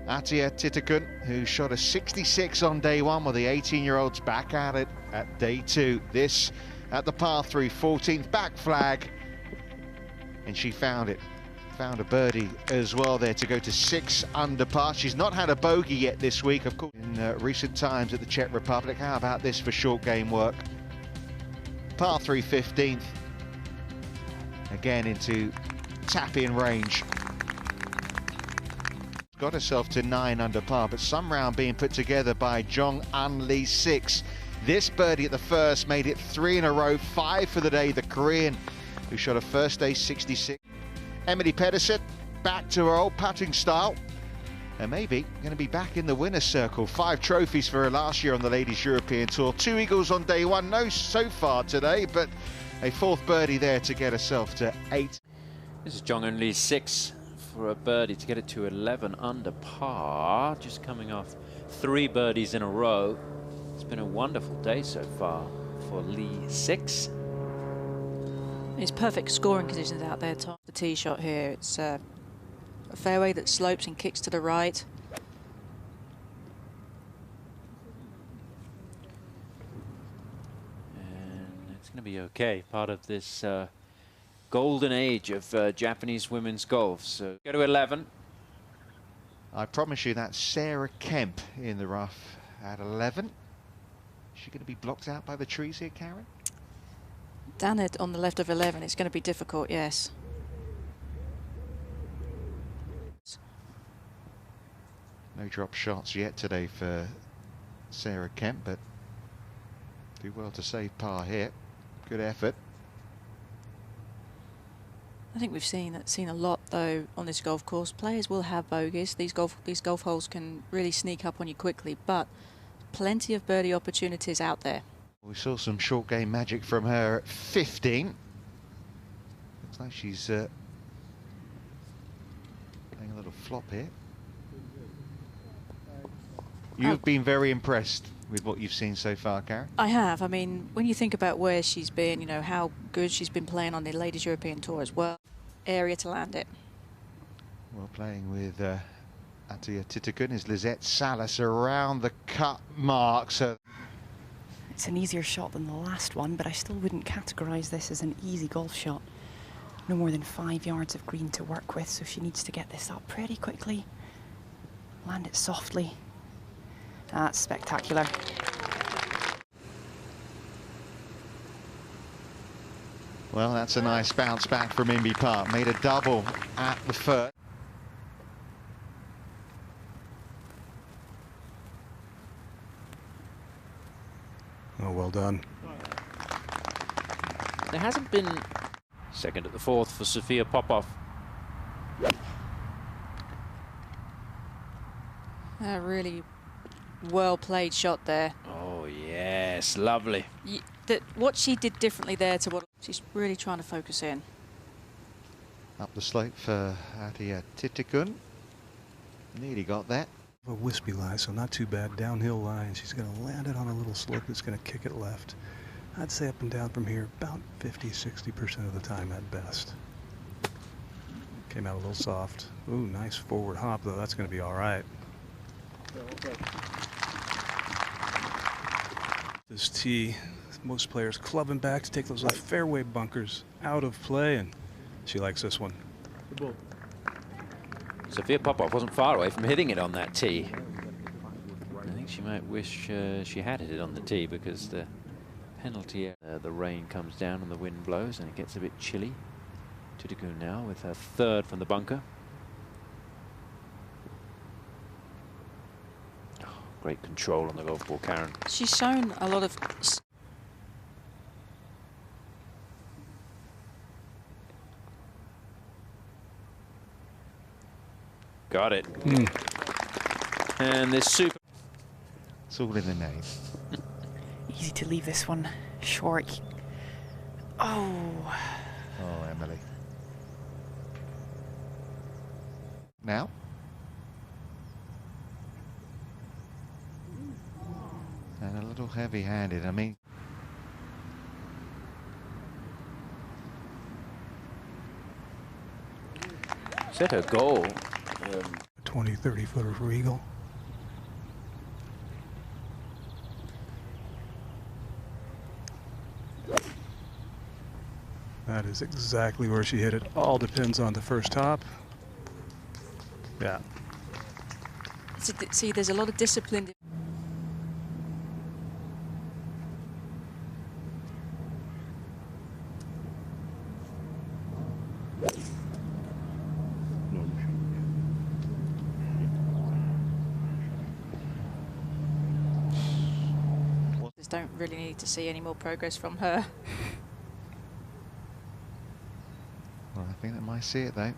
Atia Titakun, who shot a 66 on day one, with the 18-year-olds back at it at day two. This at the par 3, 14th back flag, and she found it. Found a birdie as well there to go to 6 under par. She's not had a bogey yet this week, of course, in recent times at the Czech Republic. How about this for short game work? Par 3, 15th. Again into tap-in range. Got herself to 9 under par, but some round being put together by Jong An Lee 6. This birdie at the first made it 3 in a row, 5 for the day. The Korean who shot a first day 66. Emily Pedersen back to her old putting style, and maybe going to be back in the winner's circle. 5 trophies for her last year on the Ladies European Tour. 2 eagles on day one, no so far today, but a 4th birdie there to get herself to 8. This is Jong Eun Lee's 6 for a birdie to get it to 11 under par, just coming off 3 birdies in a row. It's been a wonderful day so far for Lee 6. It's perfect scoring conditions out there, Tom. The tee shot here, it's a fairway that slopes and kicks to the right. And it's going to be okay. Part of this golden age of Japanese women's golf. So go to 11. I promise you that's Sarah Kemp in the rough at 11. Is she going to be blocked out by the trees here, Karen? Down it on the left of 11, it's going to be difficult, yes. No drop shots yet today for Sarah Kemp, but do well to save par here. Good effort. I think we've seen a lot though on this golf course. Players will have bogeys. These golf holes can really sneak up on you quickly, but plenty of birdie opportunities out there. We saw some short game magic from her at 15. Looks like she's playing a little flop here. You've been very impressed with what you've seen so far, Karen. I have. I mean, when you think about where she's been, you know, how good she's been playing on the Ladies European Tour as well. Area to land it. Well, playing with Atia Titakun is Lizette Salas around the cut mark. So it's an easier shot than the last one, but I still wouldn't categorise this as an easy golf shot. No more than 5 yards of green to work with, so she needs to get this up pretty quickly. Land it softly. That's spectacular. Well, that's a nice bounce back from Inby Park. Made a double at the first. Oh, well done. There hasn't been second at the 4th for Sophia Popov. A really well played shot there. Oh yes, lovely. What she did differently there to what she's really trying to focus in. Up the slope for Atia Titakun. Nearly got that. A wispy lie, so not too bad. Downhill line. She's going to land it on a little slope that's going to kick it left. I'd say up and down from here about 50–60% of the time at best. Came out a little soft. Ooh, nice forward hop, though. That's going to be all right. This tee, most players clubbing back to take those left fairway bunkers out of play, and she likes this one. Sophia Popov wasn't far away from hitting it on that tee. I think she might wish she had hit it on the tee, because the penalty, the rain comes down and the wind blows and it gets a bit chilly. Titakun now with her 3rd from the bunker. Oh, great control on the golf ball, Karen. She's shown a lot of... Got it. And this super... It's all in the name. Easy to leave this one short. Oh. Oh, Emily. Now. And a little heavy-handed. I mean... Set her goal. 20, 30 footer for eagle. That is exactly where she hit it. All depends on the first top. Yeah. See, there's a lot of discipline. Don't really need to see any more progress from her. Well, I think they might see it though.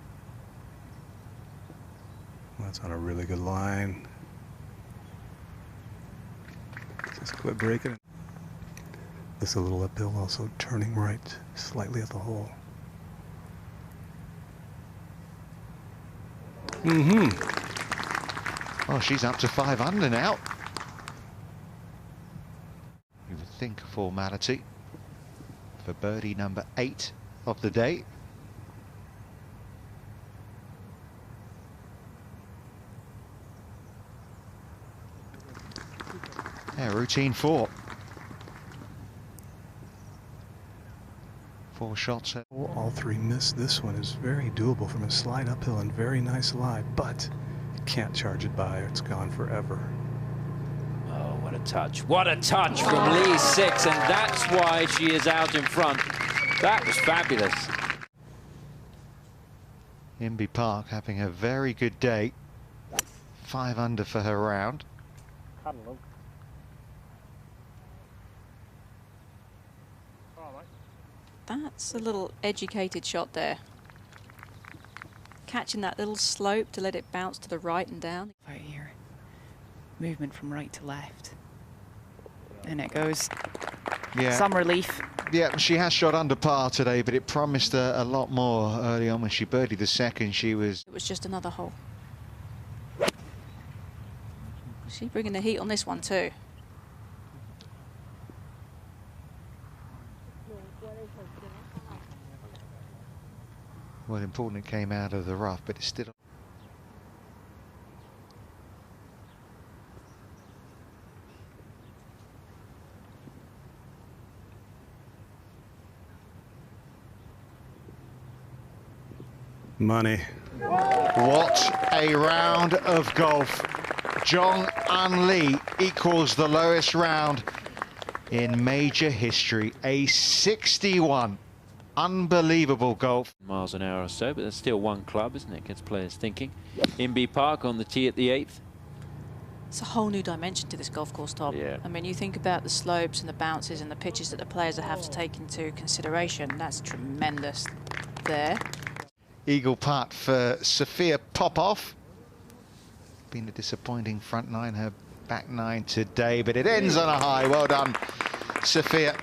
That's on a really good line. Just quit breaking. This a little uphill, also turning right slightly at the hole. Oh, she's up to 5 under now. You would think a formality for birdie number 8 of the day. Yeah, routine 4. 4 shots. All 3 missed. This one is very doable from a slide uphill and very nice lie, but you can't charge it by. It's gone forever. Oh, what a touch. What a touch from Lee 6, and that's why she is out in front. That was fabulous. Inby Park having a very good day. 5 under for her round. That's a little educated shot there. Catching that little slope to let it bounce to the right and down. Out here. Movement from right to left. And it goes. Yeah. Some relief. Yeah, she has shot under par today, but it promised a lot more early on when she birdied the second. She was... It was just another hole. She's bringing the heat on this one too. Well, important it came out of the rough, but it's still... Money. What a round of golf. Jong An Lee equals the lowest round in major history. A 61. Unbelievable golf. Miles an hour or so, but that's still one club, isn't it? Gets players thinking. Inby Park on the tee at the 8th. It's a whole new dimension to this golf course, Tom. Yeah. I mean, you think about the slopes and the bounces and the pitches that the players have to take into consideration. That's tremendous there. Eagle putt for Sophia Popov. Been a disappointing front 9, her back 9 today, but it ends on a high. Well done, Sophia.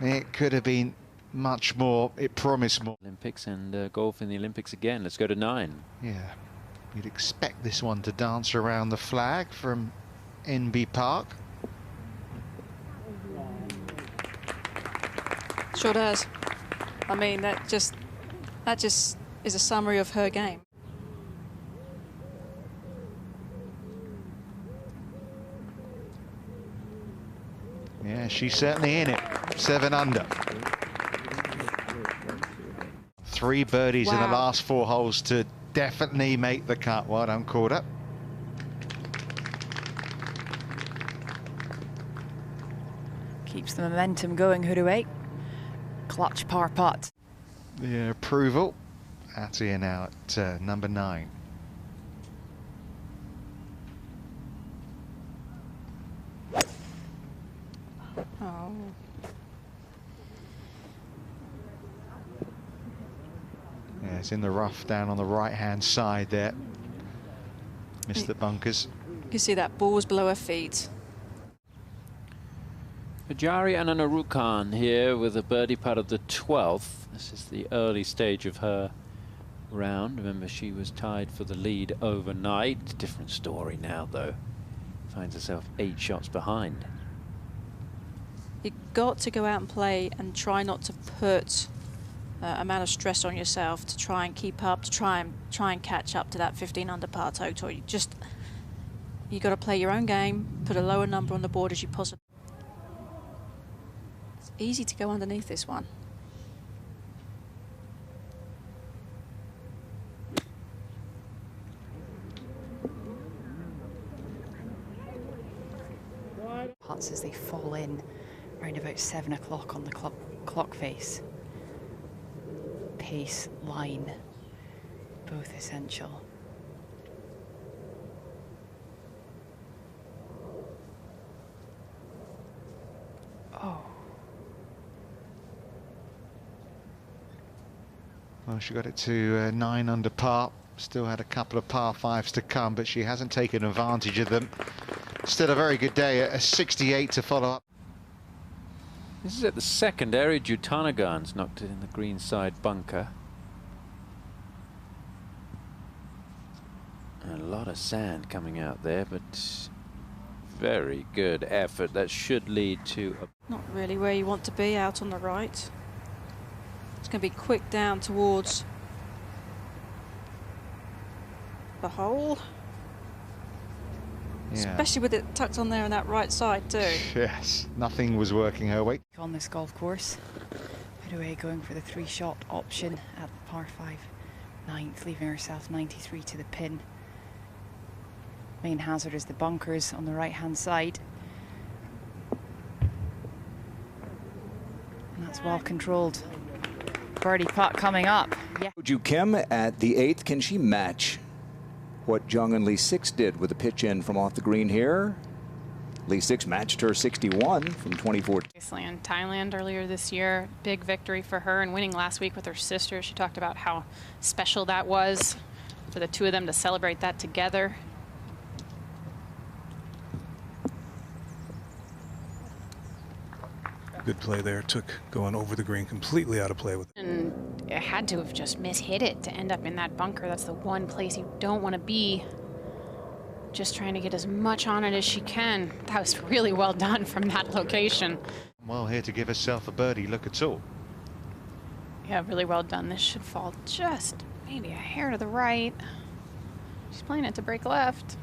It could have been much more. It promised more. Olympics and golf in the Olympics again. Let's go to 9. Yeah, you'd expect this one to dance around the flag from Inby Park. Sure does. I mean, that just is a summary of her game. Yeah, she's certainly in it. 7 under. 3 birdies in the last 4 holes to definitely make the cut. Well done, Corder. Keeps the momentum going, Hoodaway. Clutch par putt. The approval. That's here now at number 9. Oh. Yeah, it's in the rough down on the right-hand side there. Missed the bunkers. You can see that ball's below her feet. Pujari Ananarukan here with a birdie putt of the 12th. This is the early stage of her round. Remember, she was tied for the lead overnight. Different story now, though. Finds herself 8 shots behind. You've got to go out and play and try not to put amount of stress on yourself to try and keep up, to try and catch up to that 15 under par total. You got to play your own game, put a lower number on the board as you possibly. It's easy to go underneath this one. Putts as they fall in around about 7 o'clock on the clock face. Pace, line, both essential. Oh. Well, she got it to 9 under par. Still had a couple of par 5s to come, but she hasn't taken advantage of them. Still a very good day, a 68 to follow up. This is at the second area. Jutanagan's knocked it in the green side bunker. And a lot of sand coming out there, but very good effort. That should lead to a... Not really where you want to be, out on the right. It's going to be quick down towards the hole. Yeah. Especially with it tucked on there on that right side too. Yes, nothing was working her way. On this golf course, put away going for the 3-shot option at the par 5 9th, leaving herself 93 to the pin. Main hazard is the bunkers on the right hand side. And that's well controlled. Birdie putt coming up. Yeah. Ju Kim at the 8th. Can she match what Jung Lee 6 did with a pitch in from off the green here? Lee 6 matched her 61 from 2014. In Thailand earlier this year, big victory for her, and winning last week with her sister. She talked about how special that was for the two of them to celebrate that together. Good play there. Took going over the green completely out of play with it. And it had to have just mishit it to end up in that bunker. That's the one place you don't want to be. Just trying to get as much on it as she can. That was really well done from that location. Well, here to give herself a birdie look at all. Yeah, really well done. This should fall just maybe a hair to the right. She's playing it to break left.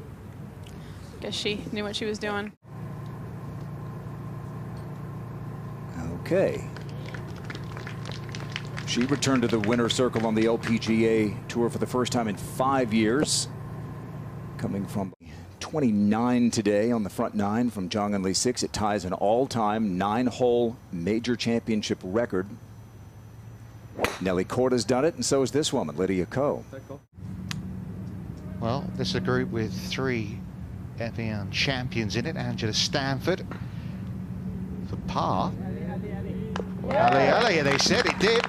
Guess she knew what she was doing. Okay. She returned to the winner's circle on the LPGA Tour for the first time in 5 years. Coming from 29 today on the front 9 from Jung Lee 6. It ties an all-time 9-hole major championship record. Nelly Korda's done it, and so has this woman, Lydia Ko. Well, this is a group with 3 Evian champions in it. Angela Stanford for par. Yeah, they said it did.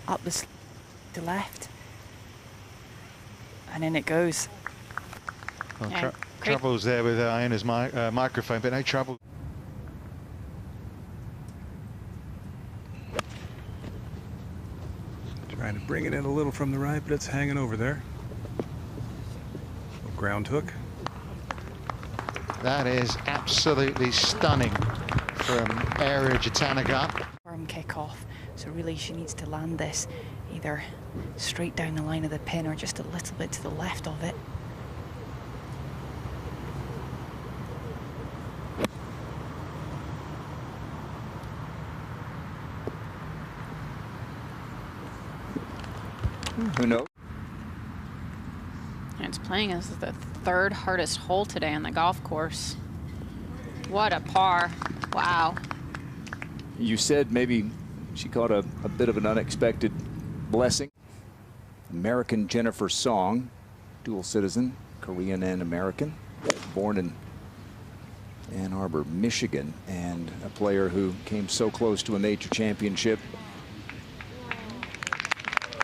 Up the left. And in it goes. Well, Yeah, troubles there with Iona's microphone, but no trouble. Trying to bring it in a little from the right, but it's hanging over there. Ground hook. That is absolutely stunning from Area Jutanagan. Firm kickoff. So really she needs to land this either straight down the line of the pin or just a little bit to the left of it. Who knows? And it's playing as the 3rd hardest hole today on the golf course. What a par. Wow. You said maybe she caught a bit of an unexpected blessing. American Jennifer Song, dual citizen, Korean and American, born in Ann Arbor, Michigan, and a player who came so close to a major championship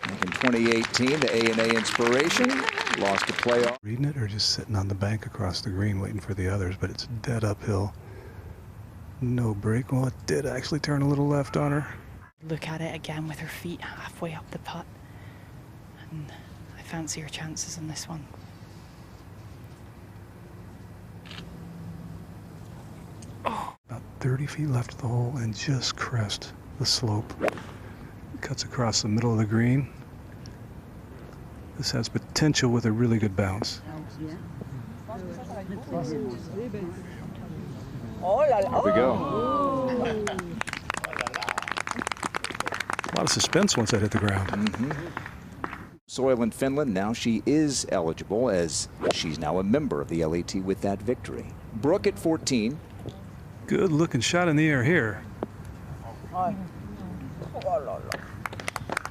back in 2018, the A&A Inspiration, lost a playoff. Reading it or just sitting on the bank across the green waiting for the others, but it's dead uphill. No break. Well, it did actually turn a little left on her. Look at it again with her feet halfway up the putt. And I fancy her chances on this one. About 30 feet left of the hole and just crest the slope. Cuts across the middle of the green. This has potential with a really good bounce. Here we go. A lot of suspense once that hit the ground. Soil in Finland, now she is eligible as she's now a member of the LAT with that victory. Brooke at 14. Good looking shot in the air here.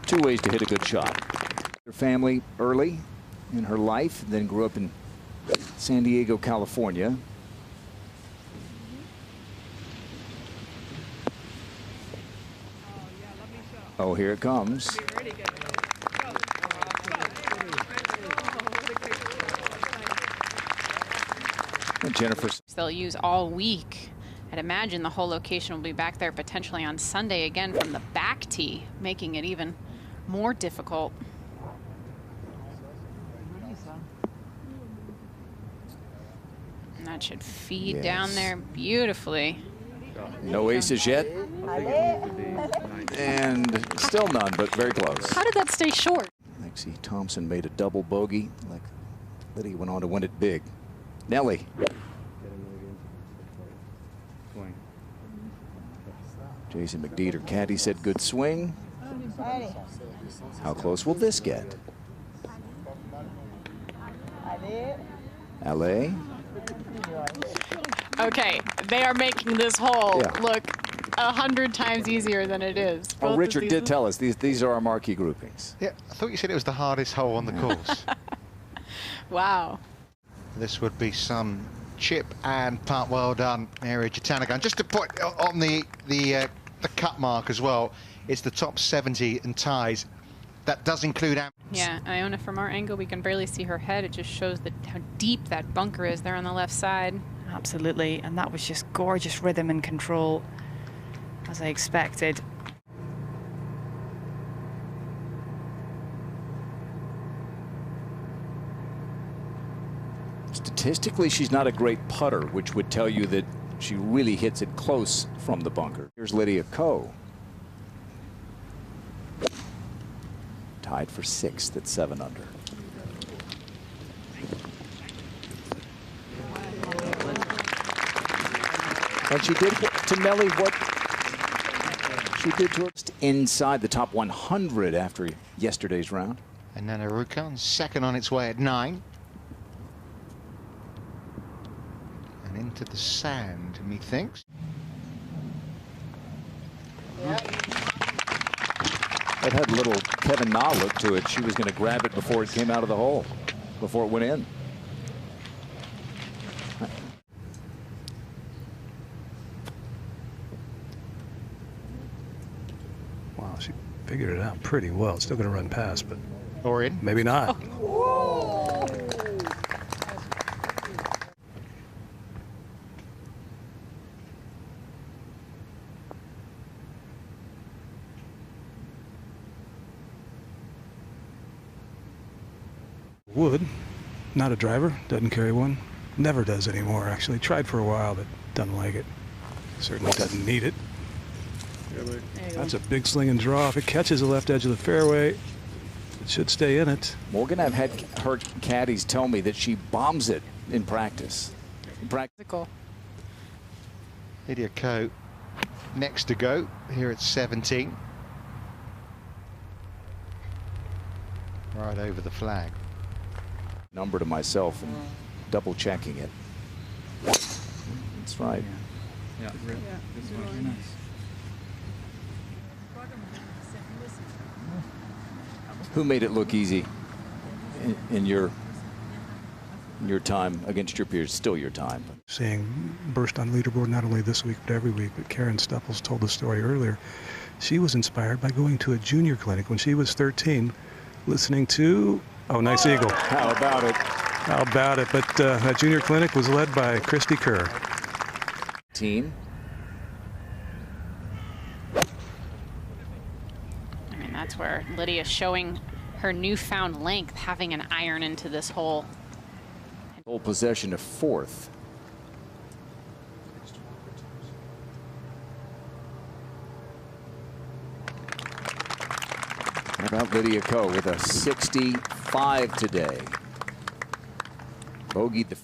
2 ways to hit a good shot. Her family early in her life, then grew up in San Diego, California. Oh, here it comes. And Jennifer. They'll use all week. I'd imagine the whole location will be back there potentially on Sunday again from the back tee, making it even more difficult. And that should feed down there beautifully. No aces yet. And still none, but very close. How did that stay short? Lexi Thompson made a double bogey. Like Lydia went on to win it big. Nelly. Jason McDeed, her caddy, said good swing. How close will this get? LA. Okay, they are making this hole look 100 times easier than it is. Oh, Richard did tell us these are our marquee groupings. Yeah, I thought you said it was the hardest hole on the course. Wow. This would be some chip and putt. Well done, Mary Jatanagan. Just to put on the cut mark as well, it's the top 70 and ties. That does include... Yeah, Iona, from our angle, we can barely see her head. It just shows how deep that bunker is there on the left side. Absolutely, and that was just gorgeous rhythm and control, as I expected. Statistically, she's not a great putter, which would tell you that she really hits it close from the bunker. Here's Lydia Ko. Tied for 6th at 7 under. And she did to Nelly what she did to her inside the top 100 after yesterday's round. And then Arukan, second on its way at 9. And into the sand, methinks. It had a little Kevin Na look to it. She was going to grab it before it came out of the hole, before it went in. Wow, she figured it out pretty well. It's still going to run past, but or in. Maybe not. Wood, not a driver, doesn't carry one, never does anymore actually. Tried for a while but doesn't like it. Certainly doesn't need it. That's a big sling and draw. If it catches the left edge of the fairway, it should stay in it. Morgan, I've had her caddies tell me that she bombs it in practice. Lydia Ko next to go here at 17. Right over the flag. Number to myself and double checking it. That's right. Yeah. Who made it look easy in your time against your peers? Still your time. Seeing burst on leaderboard not only this week but every week. But Karen Stupples told the story earlier. She was inspired by going to a junior clinic when she was 13, listening to Nice Eagle. How about it? How about it? But that junior clinic was led by Christy Kerr. Team. I mean, that's where Lydia's showing her newfound length, having an iron into this hole. Full possession of 4th. about Lydia Ko with a 65 today. Bogeyed the